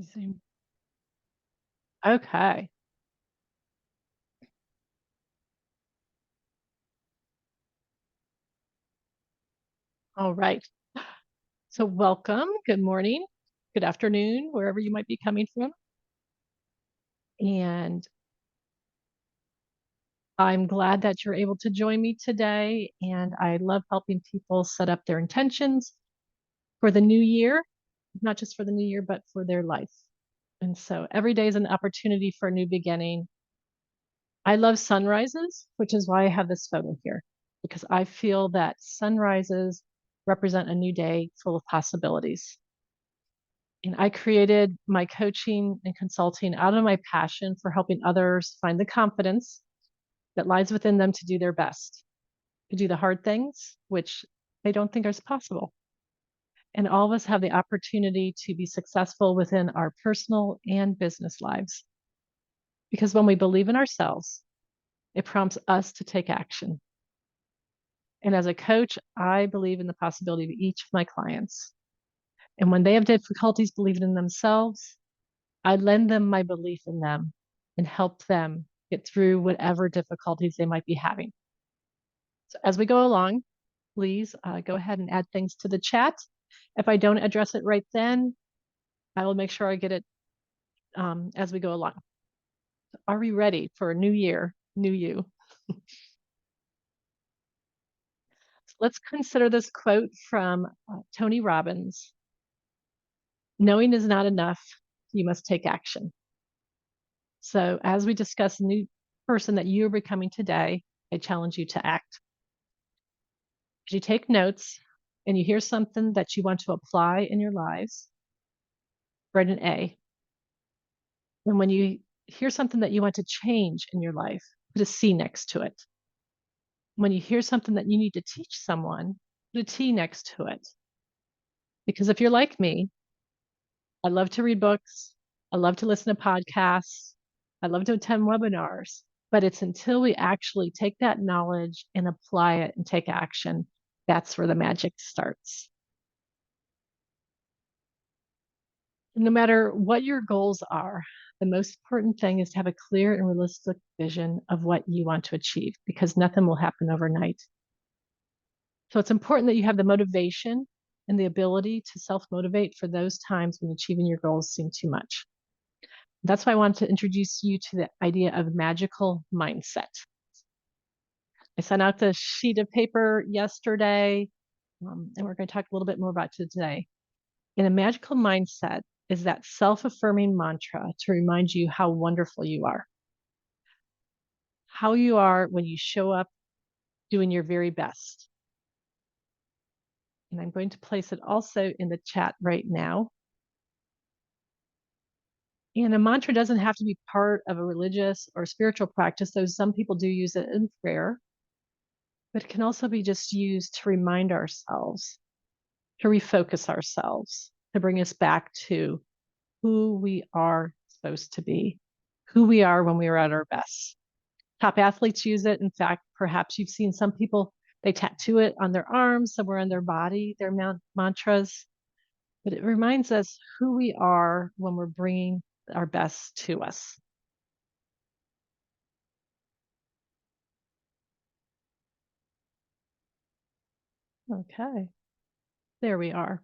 Zoom. Okay. All right. So welcome. Good morning. Good afternoon, wherever you might be coming from. And I'm glad that you're able to join me today. And I love helping people set up their intentions for the new year, not just for the new year, but for their life. And so every day is an opportunity for a new beginning. I love sunrises, which is why I have this photo here, because I feel that sunrises represent a new day full of possibilities. And I created my coaching and consulting out of my passion for helping others find the confidence that lies within them to do their best, to do the hard things, which they don't think is possible. And all of us have the opportunity to be successful within our personal and business lives. Because when we believe in ourselves, it prompts us to take action. And as a coach, I believe in the possibility of each of my clients. And when they have difficulties believing in themselves, I lend them my belief in them and help them get through whatever difficulties they might be having. So as we go along, please go ahead and add things to the chat. If I don't address it right then, I will make sure I get it as we go along. Are we ready for a new year, new you? Let's consider this quote from Tony Robbins. Knowing is not enough. You must take action. So as we discuss the new person that you're becoming today, I challenge you to act. As you take notes and you hear something that you want to apply in your lives, write an A. And when you hear something that you want to change in your life, put a C next to it. When you hear something that you need to teach someone, put a T next to it. Because if you're like me, I love to read books, I love to listen to podcasts, I love to attend webinars, but it's until we actually take that knowledge and apply it and take action, that's where the magic starts. No matter what your goals are, the most important thing is to have a clear and realistic vision of what you want to achieve because nothing will happen overnight. So it's important that you have the motivation and the ability to self-motivate for those times when achieving your goals seem too much. That's why I want to introduce you to the idea of magical mindset. I sent out the sheet of paper yesterday, and we're going to talk a little bit more about it today. And a magical mindset is that self-affirming mantra to remind you how wonderful you are when you show up doing your very best. And I'm going to place it also in the chat right now. And a mantra doesn't have to be part of a religious or spiritual practice, though some people do use it in prayer, but it can also be just used to remind ourselves, to refocus ourselves, to bring us back to who we are supposed to be, who we are when we are at our best. Top athletes use it. In fact, perhaps you've seen some people, they tattoo it on their arms, somewhere on their body, their mantras. But it reminds us who we are when we're bringing our best to us. Okay, there we are.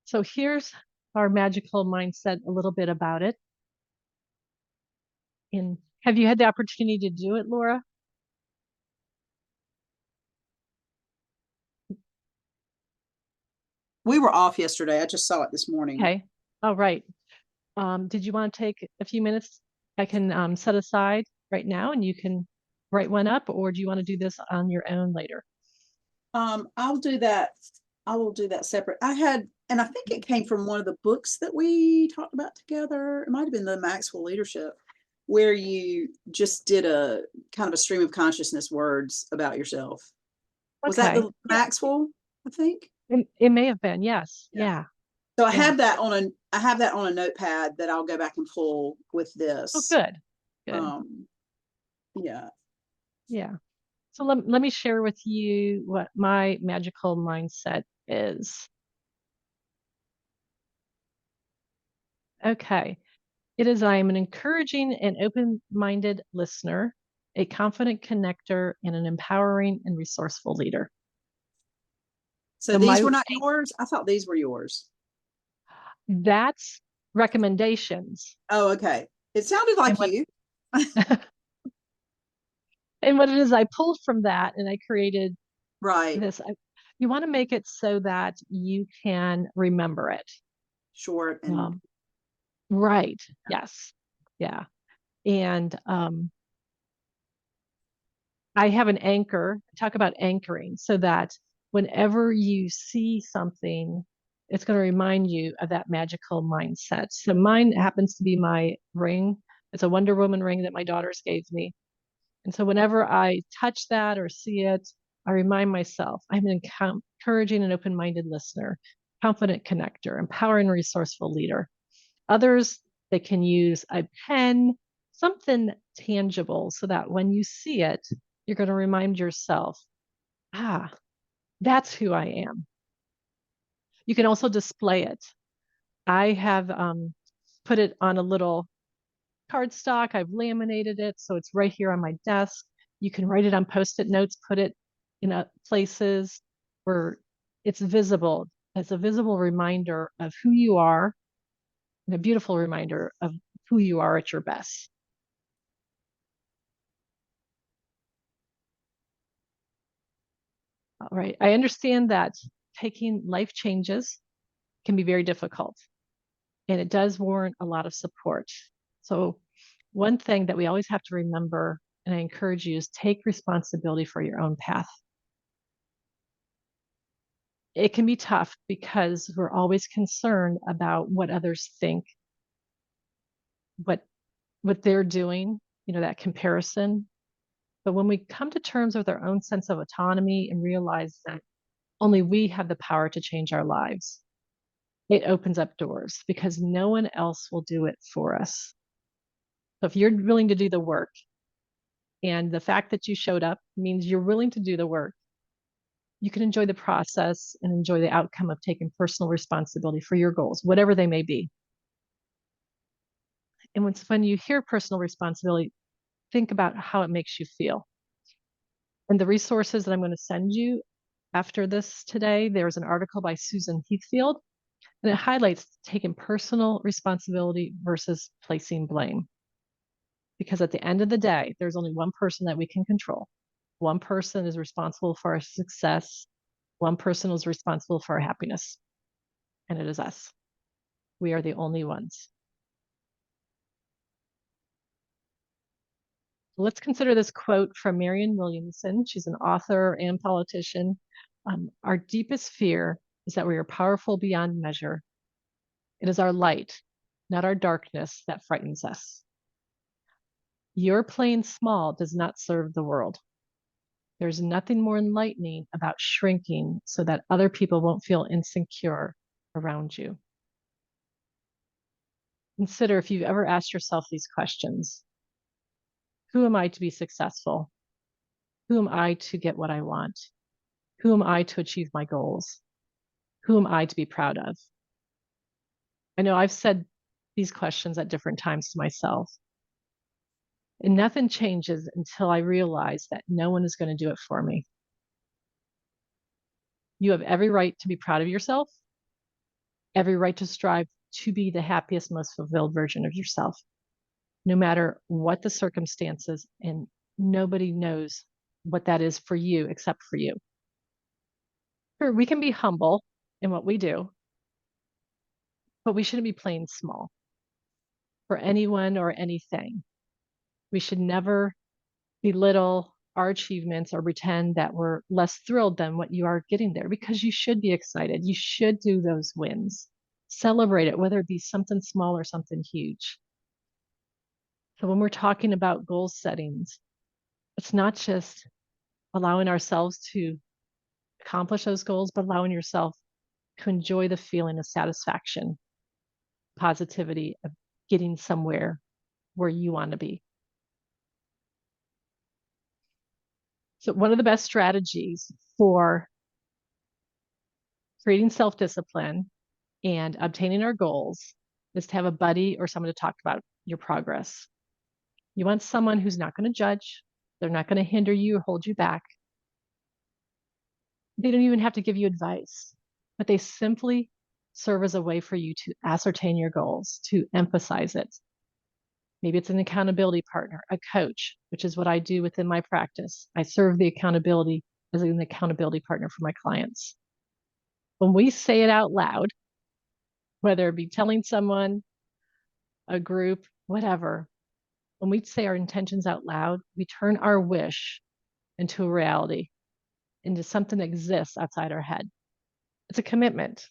So here's our magical mindset, a little bit about it. And have you had the opportunity to do it, Laura? We were off yesterday. I just saw it this morning. Okay. All right. Did you want to take a few minutes? I can set aside right now and you can write one up, or do you want to do this on your own later? I'll do that. I will do that separate. And I think it came from one of the books that we talked about together. It might have been the Maxwell Leadership, where you just did a kind of a stream of consciousness words about yourself. Was that Okay. the Maxwell? I think It may have been, yes. Yeah. Yeah. So I Yeah. have that on a notepad that I'll go back and pull with Oh, this. good. Good. Yeah. Yeah. So let me share with you what my magical mindset is. Okay. It is I am an encouraging and open-minded listener, a confident connector, and an empowering and resourceful leader. So So these my were not yours? I thought these were yours. that's recommendations. Oh, okay. It sounded And like what you. and what it is I pulled from that and I created Right. this. You want to make it so that you can remember it. Short and Um, right. Yes. Yeah. And I have an anchor, talk about anchoring so that whenever you see something, it's going to remind you of that magical mindset. So mine happens to be my ring. It's a Wonder Woman ring that my daughters gave me. And so whenever I touch that or see it, I remind myself I'm an encouraging and open minded listener, confident connector, empowering, resourceful leader. Others, they can use a pen, something tangible, so that when you see it, you're going to remind yourself, ah, that's who I am. You can also display it. I have put it on a little cardstock. I've laminated it so it's right here on my desk. You can write it on post-it notes, put it in places where it's visible as a visible reminder of who you are and a beautiful reminder of who you are at your best. All right. I understand that taking life changes can be very difficult and it does warrant a lot of support. So, one thing that we always have to remember, and I encourage you, is take responsibility for your own path. It can be tough because we're always concerned about what others think, what they're doing, that comparison. But when we come to terms with our own sense of autonomy and realize that only we have the power to change our lives, it opens up doors because no one else will do it for us. So if you're willing to do the work, and the fact that you showed up means you're willing to do the work, you can enjoy the process and enjoy the outcome of taking personal responsibility for your goals, whatever they may be. And when you hear personal responsibility, think about how it makes you feel. And the resources that I'm going to send you after this today, there's an article by Susan Heathfield, and it highlights taking personal responsibility versus placing blame. Because at the end of the day, there's only one person that we can control. One person is responsible for our success. One person is responsible for our happiness, and it is us. We are the only ones. Let's consider this quote from Marianne Williamson. She's an author and politician. Our deepest fear is that we are powerful beyond measure. It is our light, not our darkness, that frightens us. Your playing small does not serve the world. There's nothing more enlightening about shrinking so that other people won't feel insecure around you. Consider if you've ever asked yourself these questions. Who am I to be successful? Who am I to get what I want? Who am I to achieve my goals? Who am I to be proud of? I know I've said these questions at different times to myself, and nothing changes until I realize that no one is going to do it for me. You have every right to be proud of yourself, every right to strive to be the happiest, most fulfilled version of yourself, no matter what the circumstances, and nobody knows what that is for you except for you. Sure, we can be humble in what we do, but we shouldn't be playing small for anyone or anything. We should never belittle our achievements or pretend that we're less thrilled than what you are getting there because you should be excited. You should do those wins. Celebrate it, whether it be something small or something huge. So when we're talking about goal settings, it's not just allowing ourselves to accomplish those goals, but allowing yourself to enjoy the feeling of satisfaction, positivity of getting somewhere where you want to be. So one of the best strategies for creating self-discipline and obtaining our goals is to have a buddy or someone to talk about your progress. You want someone who's not going to judge. They're not going to hinder you or hold you back. They don't even have to give you advice, but they simply serve as a way for you to ascertain your goals, to emphasize it. Maybe it's an accountability partner, a coach, which is what I do within my practice. I serve the accountability as an accountability partner for my clients. When we say it out loud, whether it be telling someone, a group, whatever, when we say our intentions out loud, we turn our wish into a reality, into something that exists outside our head. It's a commitment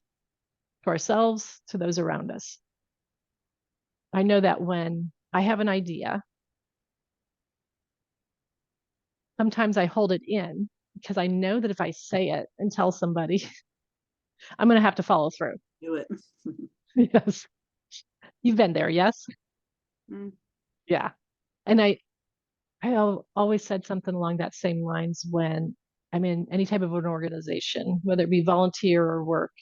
to ourselves, to those around us. I know that when I have an idea, sometimes I hold it in because I know that if I say it and tell somebody, I'm going to have to follow through. Do it. Yes. You've been there, yes? Mm. Yeah. And I always said something along that same lines when I'm in any type of an organization, whether it be volunteer or work,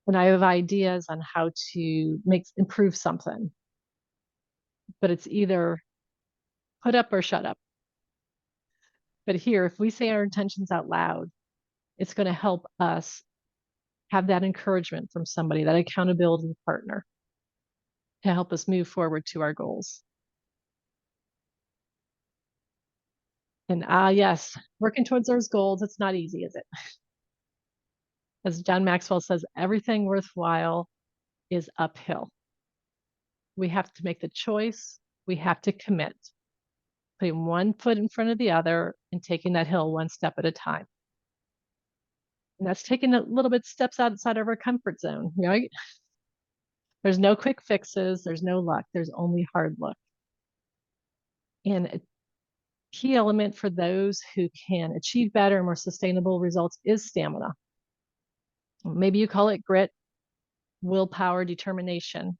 and I have ideas on how to improve something, but it's either put up or shut up. But here, if we say our intentions out loud, it's going to help us have that encouragement from somebody, that accountability partner to help us move forward to our goals. And yes, working towards those goals, it's not easy, is it? As John Maxwell says, everything worthwhile is uphill. We have to make the choice. We have to commit, putting one foot in front of the other and taking that hill one step at a time. And that's taking a little bit steps outside of our comfort zone, right? There's no quick fixes. There's no luck. There's only hard luck. And a key element for those who can achieve better and more sustainable results is stamina. Maybe you call it grit, willpower, determination,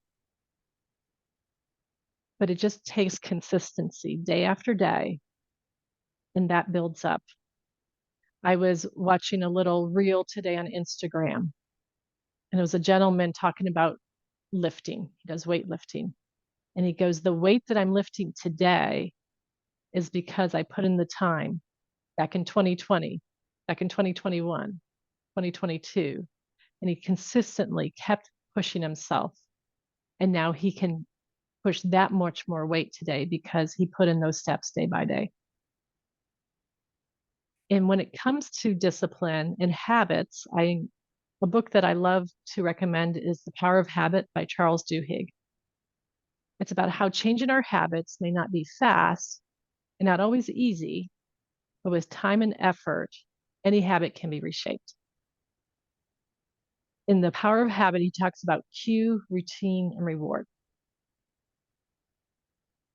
but it just takes consistency day after day, and that builds up. I was watching a little reel today on Instagram, and it was a gentleman talking about lifting. He does weightlifting. And he goes, the weight that I'm lifting today is because I put in the time back in 2020, back in 2021, 2022. And he consistently kept pushing himself. And now he can push that much more weight today because he put in those steps day by day. And when it comes to discipline and habits, a book that I love to recommend is The Power of Habit by Charles Duhigg. It's about how changing our habits may not be fast and not always easy, but with time and effort, any habit can be reshaped. In The Power of Habit, he talks about cue, routine, and reward.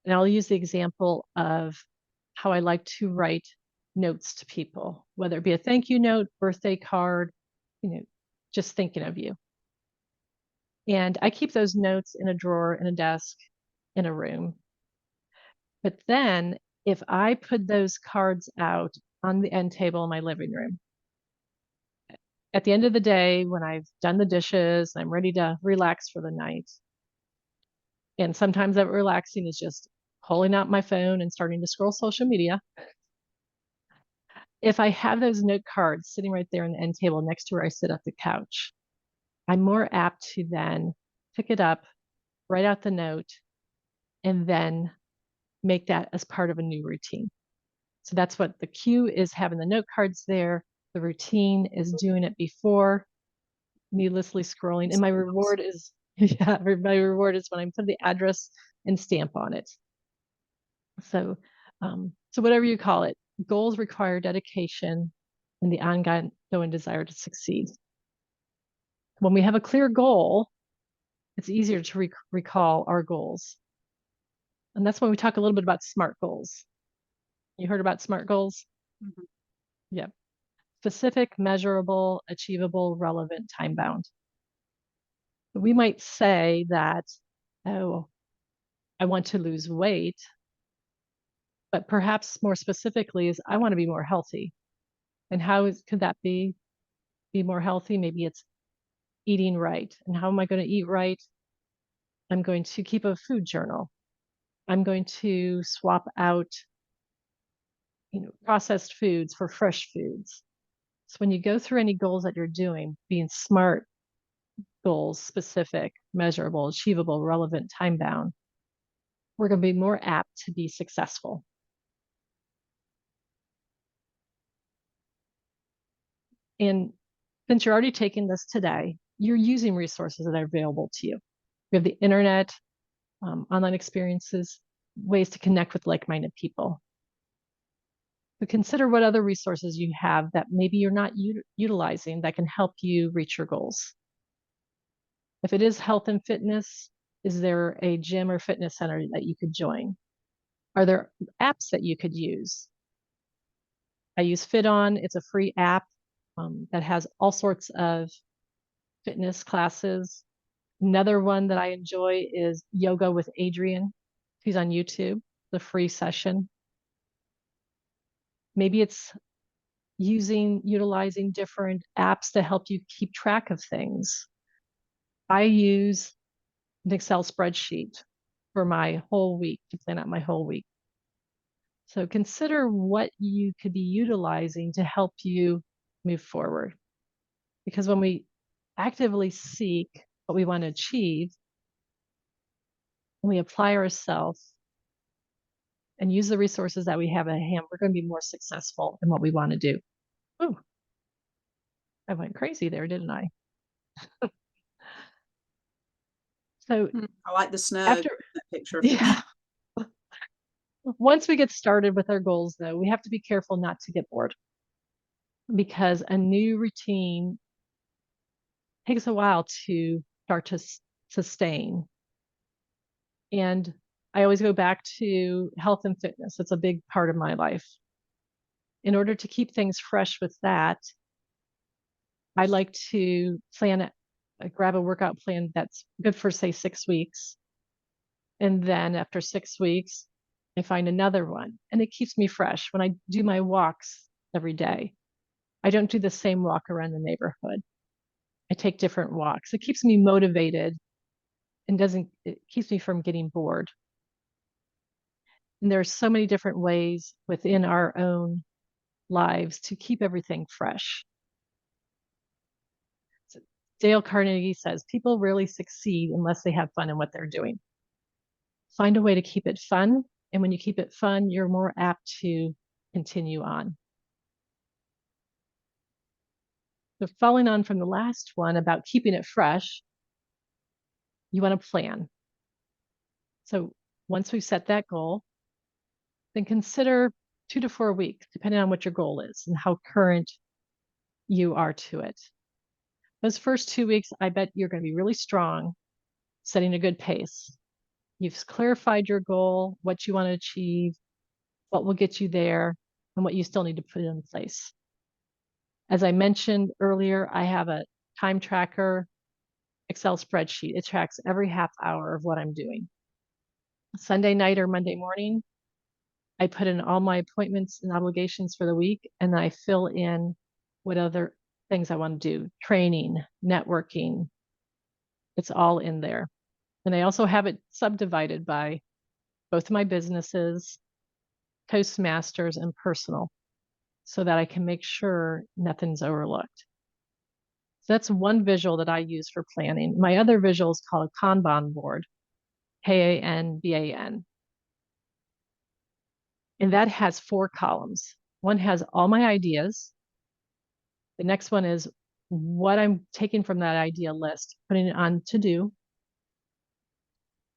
And I'll use the example of how I like to write notes to people, whether it be a thank you note, birthday card, just thinking of you. And I keep those notes in a drawer, in a desk, in a room. But then if I put those cards out on the end table in my living room, at the end of the day, when I've done the dishes, I'm ready to relax for the night. And sometimes that relaxing is just pulling out my phone and starting to scroll social media. If I have those note cards sitting right there on the end table next to where I sit at the couch, I'm more apt to then pick it up, write out the note, and then make that as part of a new routine. So that's what the cue is, having the note cards there. The routine is doing it before needlessly scrolling. And my reward is, yeah, my reward is when I put the address and stamp on it. So, so whatever you call it, goals require dedication and the ongoing desire to succeed. When we have a clear goal, it's easier to recall our goals. And that's when we talk a little bit about SMART goals. You heard about SMART goals? Mm-hmm. Yep. Specific, measurable, achievable, relevant, time bound. We might say that, oh, I want to lose weight, but perhaps more specifically is I want to be more healthy. And could that be more healthy? Maybe it's eating right. And how am I going to eat right? I'm going to keep a food journal. I'm going to swap out, processed foods for fresh foods. So when you go through any goals that you're doing, being smart goals, specific, measurable, achievable, relevant, time bound, we're going to be more apt to be successful. And since you're already taking this today, you're using resources that are available to you. We have the internet, online experiences, ways to connect with like-minded people. But consider what other resources you have that maybe you're not utilizing that can help you reach your goals. If it is health and fitness, is there a gym or fitness center that you could join? Are there apps that you could use? I use FitOn. It's a free app that has all sorts of fitness classes. Another one that I enjoy is Yoga with Adriene. She's on YouTube, the free session. Maybe it's utilizing different apps to help you keep track of things. I use an Excel spreadsheet for my whole week to plan out my whole week. So consider what you could be utilizing to help you move forward. Because when we actively seek what we want to achieve, when we apply ourselves and use the resources that we have at hand, we're going to be more successful in what we want to do. Ooh, I went crazy there, didn't I? So I like the snug after, that picture. yeah, once we get started with our goals, though, we have to be careful not to get bored because a new routine takes a while to start to sustain. And I always go back to health and fitness. It's a big part of my life. In order to keep things fresh with that, I like to grab a workout plan that's good for, say, 6 weeks. And then after 6 weeks, I find another one and it keeps me fresh. When I do my walks every day, I don't do the same walk around the neighborhood. I take different walks. It keeps me motivated and it keeps me from getting bored. And there's so many different ways within our own lives to keep everything fresh. So Dale Carnegie says people rarely succeed unless they have fun in what they're doing. Find a way to keep it fun. And when you keep it fun, you're more apt to continue on. So following on from the last one about keeping it fresh, you want to plan. So once we've set that goal, then consider 2 to 4 weeks, depending on what your goal is and how current you are to it. Those first 2 weeks, I bet you're going to be really strong, setting a good pace. You've clarified your goal, what you want to achieve, what will get you there, and what you still need to put in place. As I mentioned earlier, I have a time tracker Excel spreadsheet. It tracks every half hour of what I'm doing. Sunday night or Monday morning, I put in all my appointments and obligations for the week, and then I fill in what other things I want to do, training, networking. It's all in there. And I also have it subdivided by both my businesses, Toastmasters, and personal, so that I can make sure nothing's overlooked. So that's one visual that I use for planning. My other visual is called a Kanban board, Kanban. And that has 4 columns. One has all my ideas. The next one is what I'm taking from that idea list, putting it on to do.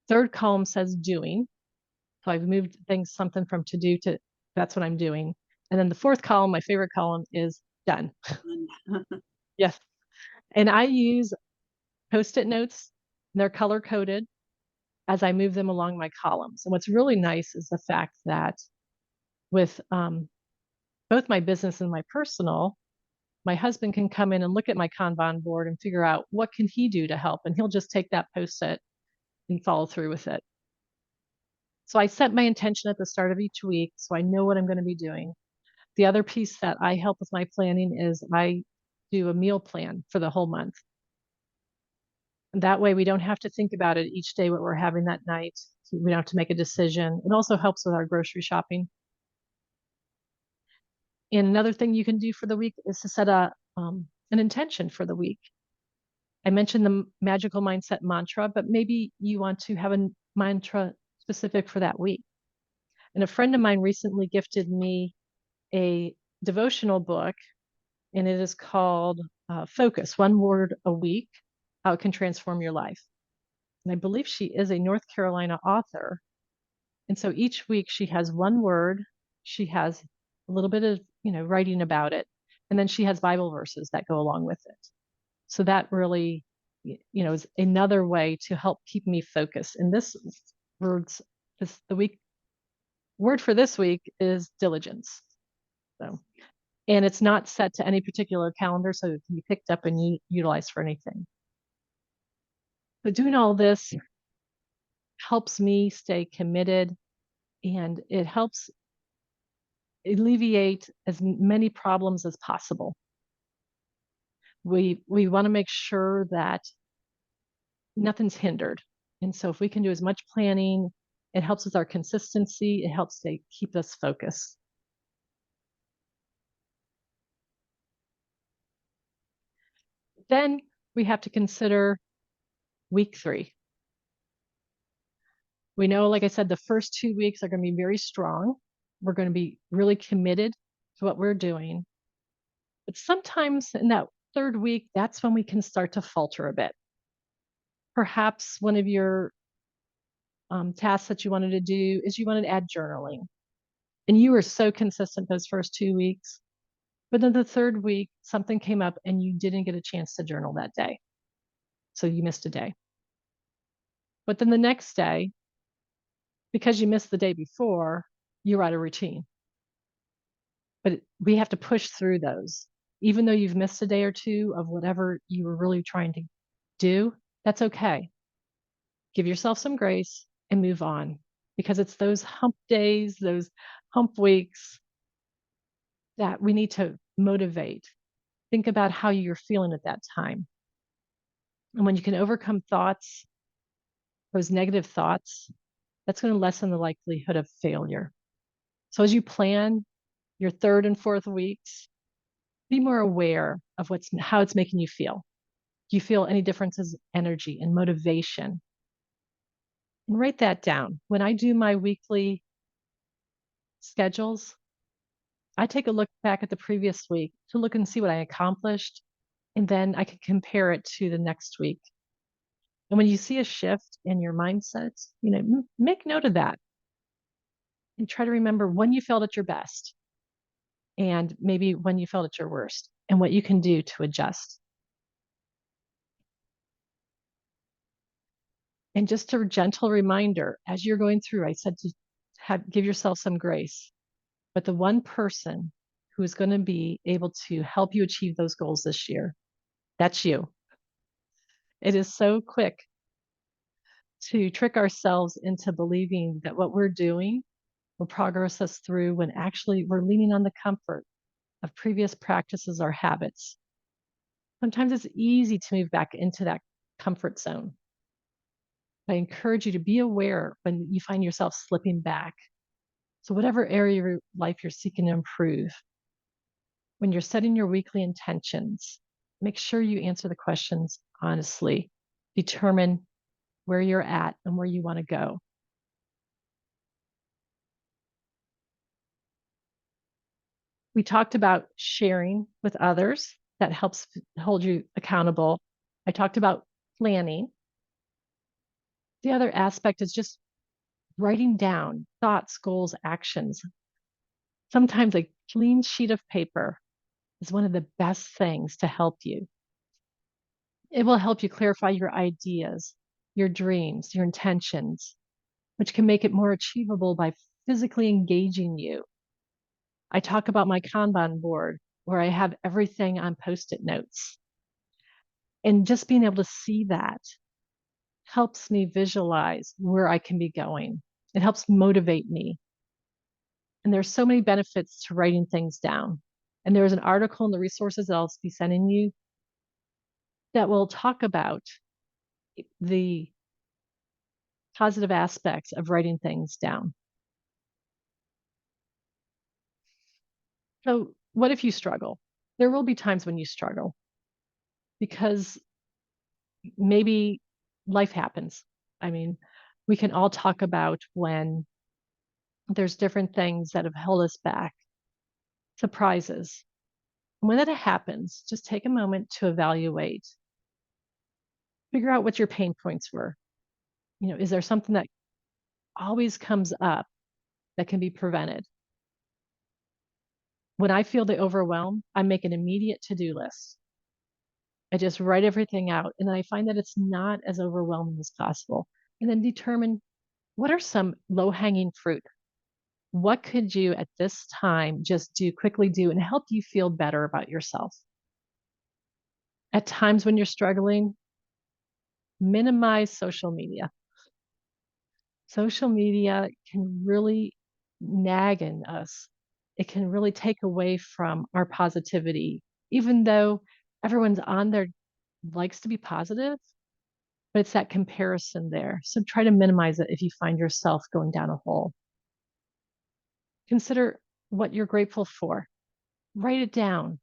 Third column says doing. So I've moved something from to do to that's what I'm doing. And then the fourth column, my favorite column, is done. Yes. And I use Post-it notes. They're color coded as I move them along my columns. And what's really nice is the fact that with both my business and my personal, my husband can come in and look at my Kanban board and figure out what can he do to help. And he'll just take that Post-it and follow through with it. So I set my intention at the start of each week so I know what I'm going to be doing. The other piece that I help with my planning is I do a meal plan for the whole month. That way we don't have to think about it each day what we're having that night. We don't have to make a decision. It also helps with our grocery shopping. And another thing you can do for the week is to set an intention for the week. I mentioned the magical mindset mantra, but maybe you want to have a mantra specific for that week. And a friend of mine recently gifted me a devotional book, and it is called Focus, One Word a Week, How It Can Transform Your Life. And I believe she is a North Carolina author. And so each week she has one word, she has a little bit of, writing about it, and then she has Bible verses that go along with it. So that really, is another way to help keep me focused. And words, the week word for this week is diligence. So, and it's not set to any particular calendar, so it can be picked up and utilized for anything. But doing all this helps me stay committed, and it helps alleviate as many problems as possible. We want to make sure that nothing's hindered. And so if we can do as much planning, it helps with our consistency, it helps to keep us focused. Then we have to consider week 3. We know, like I said, the first 2 weeks are going to be very strong. We're going to be really committed to what we're doing. But sometimes in that 3rd week, that's when we can start to falter a bit. Perhaps one of your tasks that you wanted to do is you wanted to add journaling. And you were so consistent those first 2 weeks. But then the 3rd week, something came up and you didn't get a chance to journal that day. So you missed a day. But then the next day, because you missed the day before, you're out of routine. But we have to push through those. Even though you've missed a day or two of whatever you were really trying to do, that's okay. Give yourself some grace and move on, because it's those hump days, those hump weeks that we need to motivate. Think about how you're feeling at that time. And when you can overcome thoughts, those negative thoughts, that's going to lessen the likelihood of failure. So as you plan your 3rd and 4th weeks, be more aware of how it's making you feel. Do you feel any differences in energy and motivation? And write that down. When I do my weekly schedules, I take a look back at the previous week to look and see what I accomplished, and then I can compare it to the next week. And when you see a shift in your mindset, make note of that and try to remember when you felt at your best and maybe when you felt at your worst and what you can do to adjust. And just a gentle reminder as you're going through, I said to give yourself some grace, but the one person who is going to be able to help you achieve those goals this year, that's you. It is so quick to trick ourselves into believing that what we're doing will progress us through when actually we're leaning on the comfort of previous practices or habits. Sometimes it's easy to move back into that comfort zone. I encourage you to be aware when you find yourself slipping back. So whatever area of your life you're seeking to improve, when you're setting your weekly intentions, make sure you answer the questions honestly. Determine where you're at and where you want to go. We talked about sharing with others. That helps hold you accountable. I talked about planning. The other aspect is just writing down thoughts, goals, actions. Sometimes a clean sheet of paper is one of the best things to help you. It will help you clarify your ideas, your dreams, your intentions, which can make it more achievable by physically engaging you. I talk about my Kanban board where I have everything on Post-it notes. And just being able to see that helps me visualize where I can be going. It helps motivate me. And there's so many benefits to writing things down. And there's an article in the resources that I'll be sending you that will talk about the positive aspects of writing things down. So, what if you struggle? There will be times when you struggle because maybe life happens. I mean, we can all talk about when there's different things that have held us back, surprises. When that happens, just take a moment to evaluate, figure out what your pain points were. Is there something that always comes up that can be prevented? When I feel the overwhelm, I make an immediate to-do list. I just write everything out and I find that it's not as overwhelming as possible. And then determine what are some low-hanging fruit. What could you at this time just quickly do and help you feel better about yourself? At times when you're struggling, minimize social media. Social media can really nag in us. It can really take away from our positivity, even though everyone's on there likes to be positive, but it's that comparison there. So try to minimize it if you find yourself going down a hole. Consider what you're grateful for. Write it down.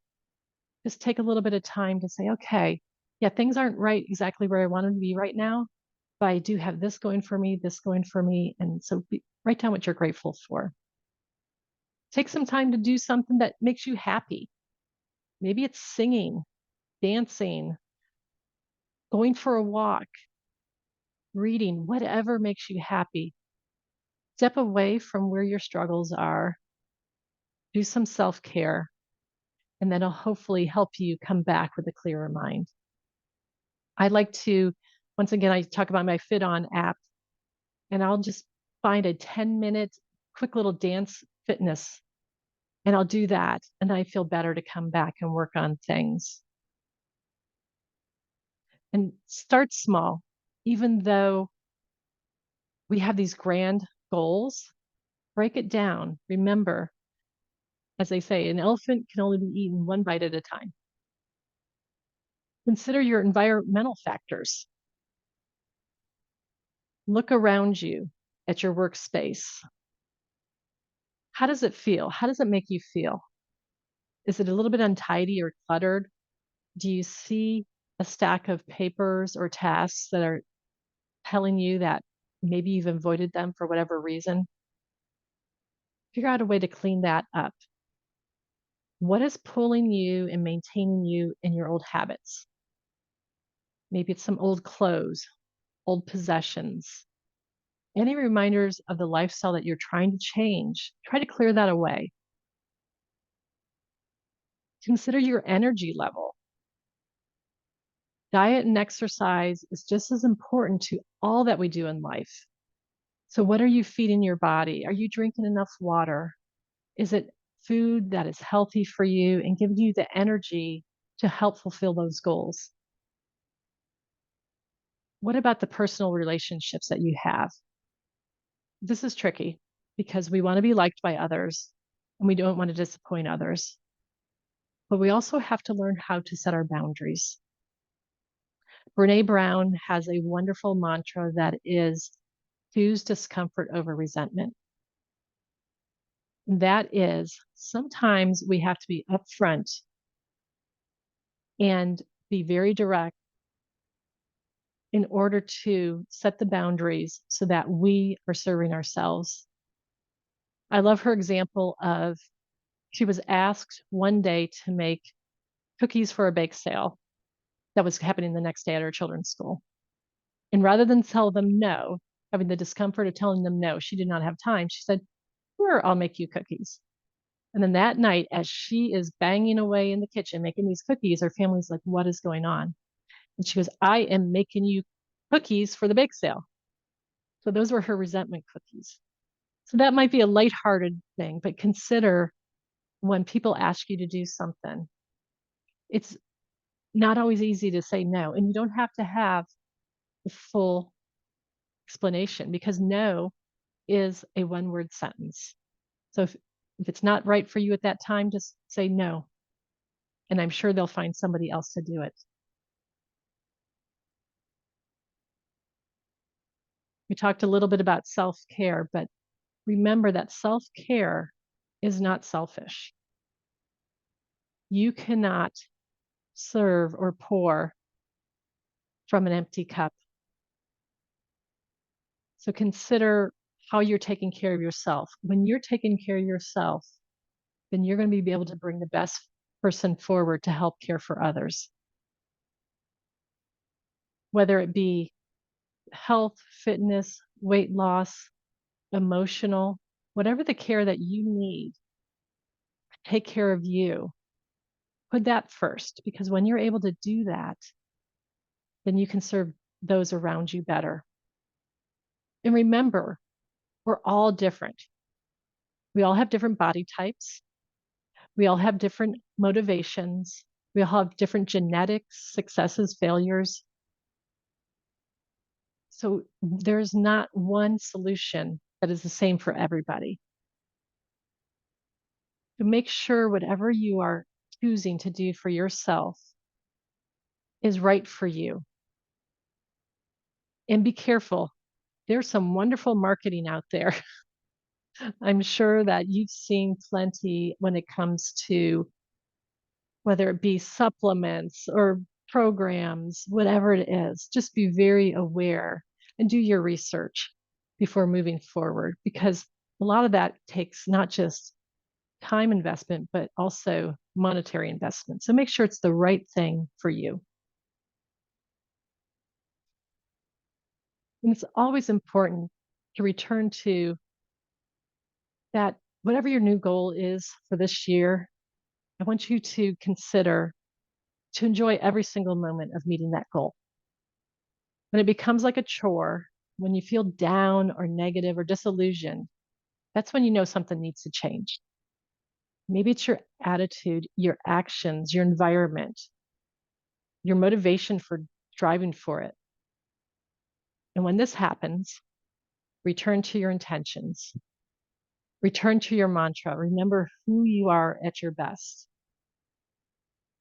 Just take a little bit of time to say, okay, yeah, things aren't right exactly where I want them to be right now, but I do have this going for me, this going for me. And so write down what you're grateful for. Take some time to do something that makes you happy. Maybe it's singing, dancing, going for a walk, reading, whatever makes you happy. Step away from where your struggles are, do some self care, and that'll hopefully help you come back with a clearer mind. I like to, once again, I talk about my Fit On app, and I'll just find a 10-minute quick little dance fitness, and I'll do that. And I feel better to come back and work on things. And start small, even though we have these grand goals, break it down. Remember, as they say, an elephant can only be eaten one bite at a time. Consider your environmental factors. Look around you at your workspace. How does it feel? How does it make you feel? Is it a little bit untidy or cluttered? Do you see a stack of papers or tasks that are telling you that maybe you've avoided them for whatever reason? Figure out a way to clean that up. What is pulling you and maintaining you in your old habits? Maybe it's some old clothes, old possessions, any reminders of the lifestyle that you're trying to change. Try to clear that away. Consider your energy level. Diet and exercise is just as important to all that we do in life. So, what are you feeding your body? Are you drinking enough water? Is it food that is healthy for you and giving you the energy to help fulfill those goals? What about the personal relationships that you have? This is tricky because we want to be liked by others and we don't want to disappoint others. But we also have to learn how to set our boundaries. Brene Brown has a wonderful mantra that is choose discomfort over resentment. That is, sometimes we have to be upfront and be very direct in order to set the boundaries so that we are serving ourselves. I love her example of she was asked one day to make cookies for a bake sale that was happening the next day at her children's school. And rather than tell them no, having the discomfort of telling them no, she did not have time. She said, sure, I'll make you cookies. And then that night, as she is banging away in the kitchen making these cookies, her family's like, what is going on? And she goes, I am making you cookies for the bake sale. So those were her resentment cookies. So that might be a lighthearted thing, but consider when people ask you to do something, it's not always easy to say no. And you don't have to have the full explanation because no is a one word sentence. So if it's not right for you at that time, just say no. And I'm sure they'll find somebody else to do it. We talked a little bit about self-care, but remember that self-care is not selfish. You cannot serve or pour from an empty cup. So consider how you're taking care of yourself. When you're taking care of yourself, then you're going to be able to bring the best person forward to help care for others, whether it be health, fitness, weight loss, emotional, whatever the care that you need, take care of you. Put that first, because when you're able to do that, then you can serve those around you better. And remember, we're all different. We all have different body types. We all have different motivations. We all have different genetics, successes, failures. So there's not one solution that is the same for everybody. To make sure whatever you are choosing to do for yourself is right for you. And be careful. There's some wonderful marketing out there. I'm sure that you've seen plenty when it comes to whether it be supplements or programs, whatever it is. Just be very aware and do your research before moving forward, because a lot of that takes not just time investment, but also monetary investment. So make sure it's the right thing for you. And it's always important to return to that whatever your new goal is for this year, I want you to consider to enjoy every single moment of meeting that goal. When it becomes like a chore, when you feel down or negative or disillusioned, that's when you know something needs to change. Maybe it's your attitude, your actions, your environment, your motivation for driving for it. And when this happens, return to your intentions, return to your mantra. Remember who you are at your best.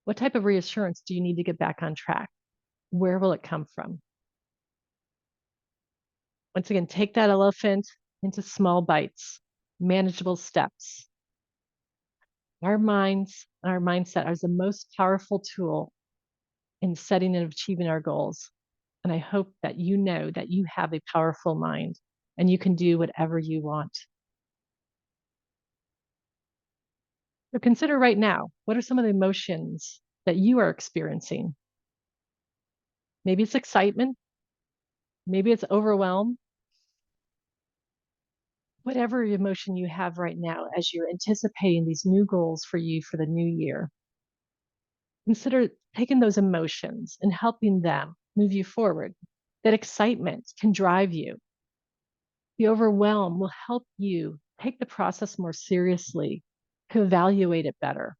What type of reassurance do you need to get back on track? Where will it come from? Once again, take that elephant into small bites, manageable steps. Our minds, our mindset is the most powerful tool in setting and achieving our goals. And I hope that you know that you have a powerful mind and you can do whatever you want. So consider right now, what are some of the emotions that you are experiencing? Maybe it's excitement, maybe it's overwhelm. Whatever emotion you have right now as you're anticipating these new goals for you for the new year, consider taking those emotions and helping them move you forward. That excitement can drive you. The overwhelm will help you take the process more seriously, to evaluate it better.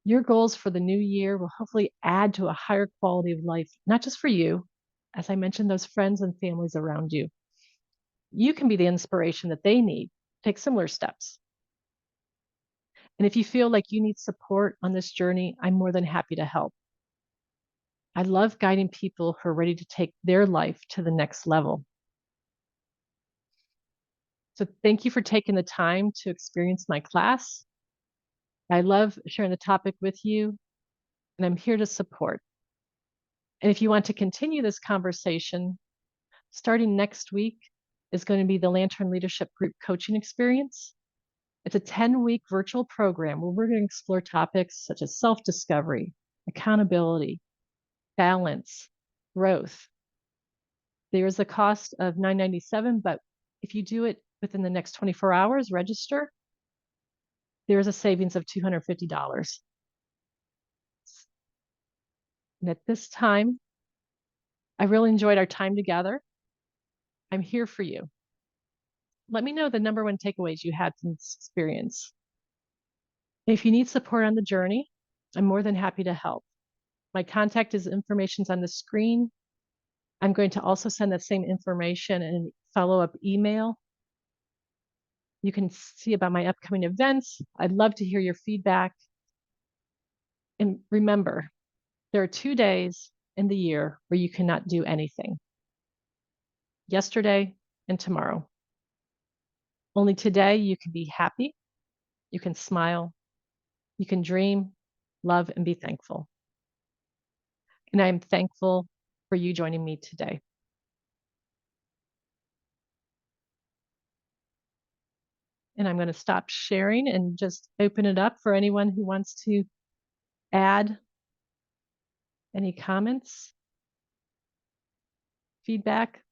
Your goals for the new year will hopefully add to a higher quality of life, not just for you, as I mentioned, those friends and families around you. You can be the inspiration that they need. Take similar steps. And if you feel like you need support on this journey, I'm more than happy to help. I love guiding people who are ready to take their life to the next level. So thank you for taking the time to experience my class. I love sharing the topic with you, and I'm here to support. And if you want to continue this conversation, starting next week is going to be the Lantern Leadership Group Coaching Experience. It's a 10-week virtual program where we're going to explore topics such as self-discovery, accountability, balance, growth. There is a cost of $9.97, but if you do it within the next 24 hours, register, there is a savings of $250. And at this time, I really enjoyed our time together. I'm here for you. Let me know the number one takeaways you had from this experience. If you need support on the journey, I'm more than happy to help. My contact information's on the screen. I'm going to also send that same information in a follow-up email. You can see about my upcoming events. I'd love to hear your feedback. And remember, there are 2 days in the year where you cannot do anything. yesterday, and tomorrow. Only today you can be happy, you can smile, you can dream, love, and be thankful. And I am thankful for you joining me today. And I'm going to stop sharing and just open it up for anyone who wants to add any comments, feedback.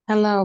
Hello.